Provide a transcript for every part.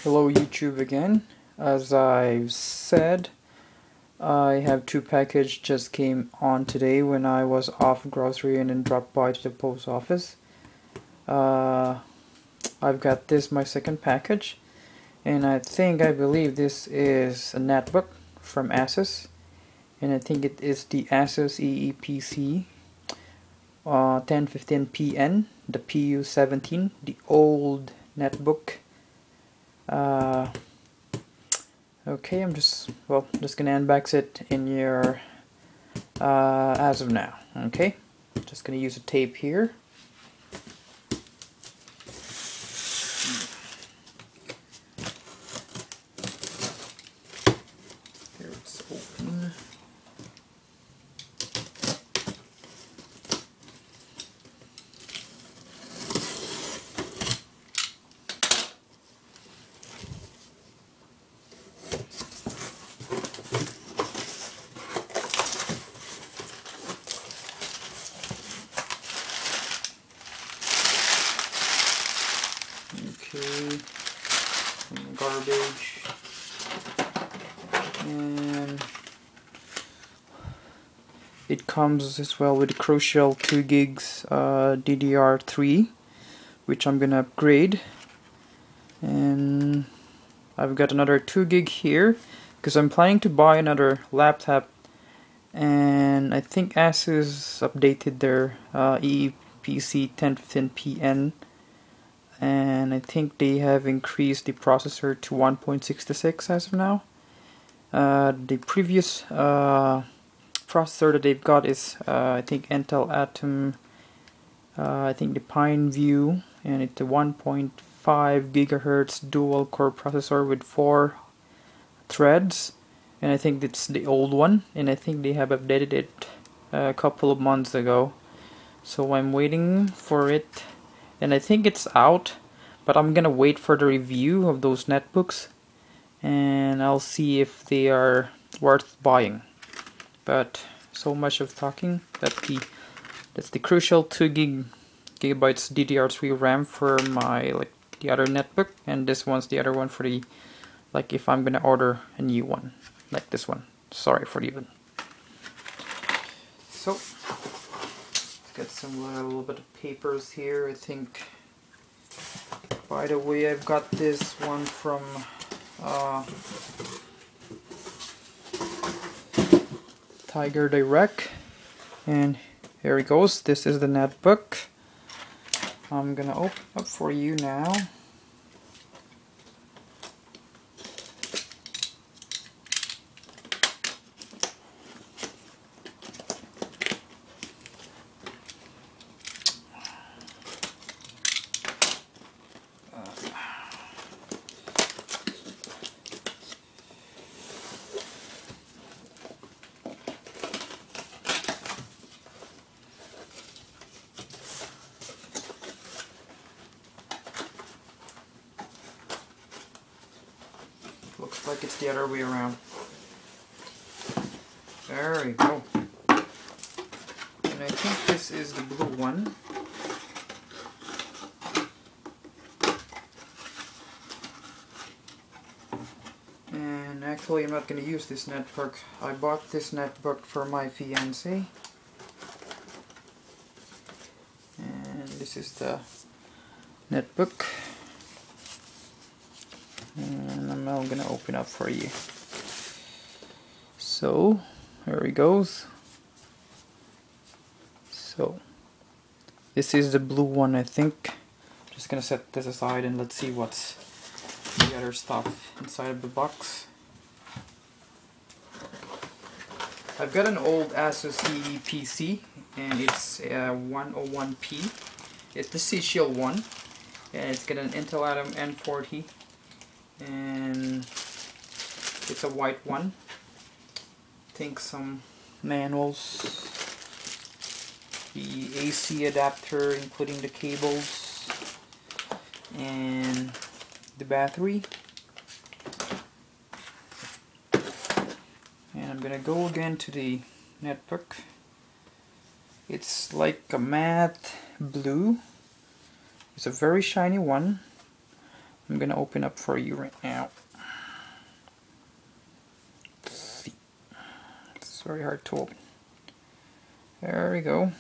Hello YouTube again. As I've said, I have two packages just came on today when I was off grocery and then dropped by to the post office. I've got this, my second package, and I believe this is a netbook from Asus, and I think it is the Asus EEPC 1015PN, the PU-17, the old netbook. Okay, I'm just gonna unbox it in your as of now. Okay, just gonna use a tape here. Here it's open. Okay, some garbage, and it comes as well with a crucial 2 gigs DDR3, which I'm gonna upgrade, and I've got another 2 gig here because I'm planning to buy another laptop, and I think Asus updated their EEPC 1015PN. And I think they have increased the processor to 1.66 as of now. The previous processor that they've got is I think Intel Atom, I think the Pine View, and it's a 1.5 gigahertz dual core processor with 4 threads, and I think it's the old one, and I think they have updated it a couple of months ago, so I'm waiting for it. And I think it's out, but I'm gonna wait for the review of those netbooks, and I'll see if they are worth buying. But so much of talking. That's the crucial 2 gigabytes DDR3 RAM for my the other netbook, and this one's the other one for the if I'm gonna order a new one like this one. Sorry for the even. So. Got some little bit of papers here. I think, by the way, I've got this one from Tiger Direct, and here it goes. This is the netbook. I'm gonna open up for you now. Looks like it's the other way around. There we go. And I think this is the blue one. And actually I'm not going to use this netbook. I bought this netbook for my fiance. And this is the netbook. And I'm now gonna open up for you. So here it goes. So this is the blue one, I think. Just gonna set this aside and let's see what's the other stuff inside of the box. I've got an old Asus EEPC, and it's 101P. It's the C-Shield one, and it's got an Intel Atom N40. And it's a white one. I think some manuals, the AC adapter including the cables, and the battery. And I'm gonna go again to the netbook. It's like a matte blue. It's a very shiny one. I'm gonna open up for you right now. Let's see. It's very hard to open. There we go.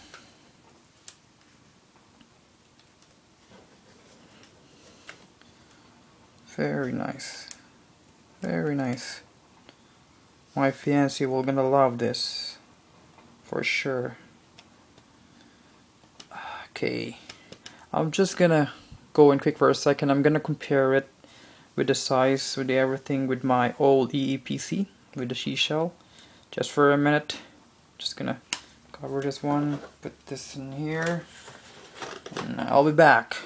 Very nice. Very nice. My fiancé will gonna love this. For sure. Okay. I'm just gonna go in quick for a second. I'm gonna compare it with the size, with everything, with my old EEPC, with the seashell. Just for a minute. Just gonna cover this one, put this in here, and I'll be back.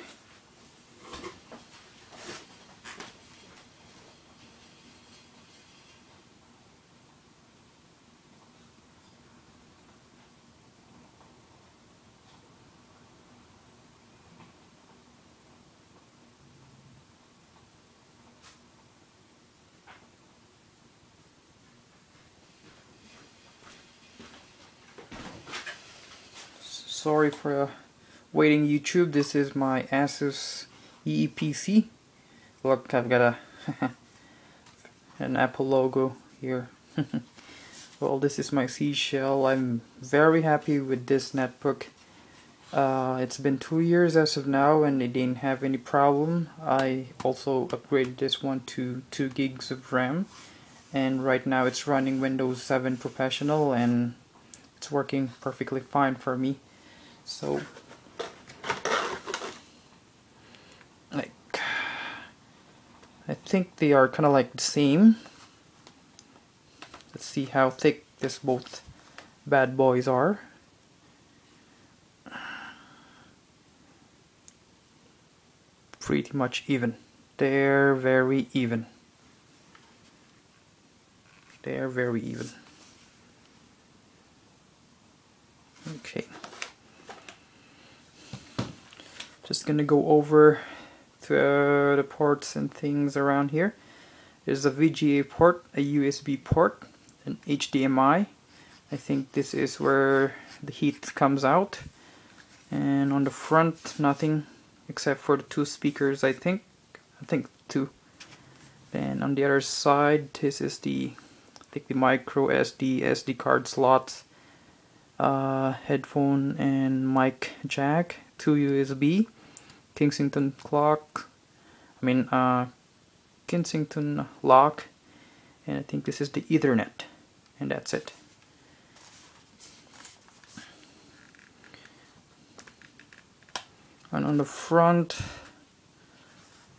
Sorry for waiting, YouTube. This is my Asus EEPC. Look, I've got a an Apple logo here. Well, this is my seashell. I'm very happy with this netbook. It's been 2 years as of now and it didn't have any problem. I also upgraded this one to 2 gigs of RAM, and right now it's running Windows 7 Professional and it's working perfectly fine for me. So, like, I think they are kind of like the same. Let's see how thick this both bad boys are. Pretty much even. They're very even. They're very even. Okay. Just gonna go over the ports and things around here. There's a VGA port, a USB port, an HDMI. I think this is where the heat comes out. And on the front, nothing except for the 2 speakers, I think 2. Then on the other side, this is the micro SD card slots, headphone and mic jack, 2 USB, Kensington lock, and I think this is the Ethernet, and that's it. And on the front,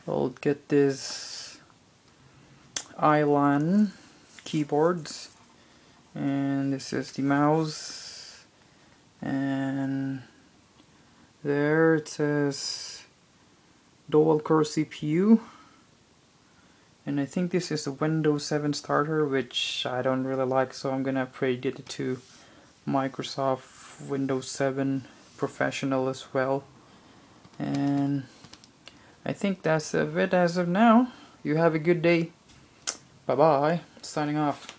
I'll get this Island keyboards, and this is the mouse, and there it says dual core CPU, and I think this is the Windows 7 starter, which I don't really like, so I'm gonna upgrade it to Microsoft Windows 7 Professional as well. And I think that's it as of now. You have a good day. Bye bye. Signing off.